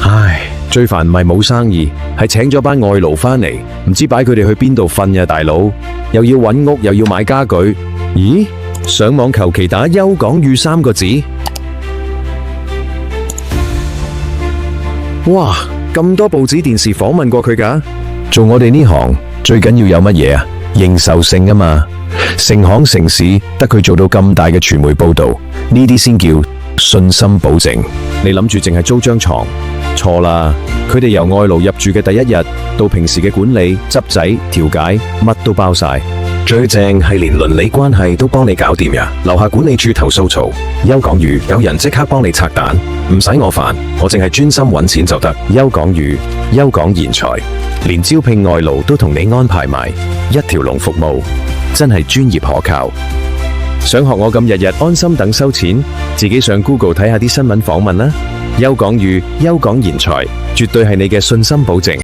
唉，最煩唔係冇生意，係請咗班外勞返嚟，唔知擺佢哋去邊度瞓呀，大佬，又要揾屋，又要買家具。咦？上網求其打休港語3個字，哇！咁多報紙電視訪問過佢㗎。做我哋呢行最緊要有乜嘢啊？認受性啊嘛。成行成市，得佢做到咁大嘅傳媒報道，呢啲先叫信心保證。你諗住淨係租張床？錯啦！佢哋由外勞入住嘅第一日到平時嘅管理、執仔、調解，乜都包晒。最正係連鄰里關係都幫你搞掂呀！樓下管理處投訴嘈，休港語有人即刻幫你拆彈，唔使我煩，我淨係專心揾錢就得。休港語，休港賢才，連招聘外勞都同你安排埋，一條龍服務，真係專業可靠。想學我咁日日安心等收錢，自己上 Google 睇下啲新聞訪問啦。休港語，休港賢才，絕對係你嘅信心保證。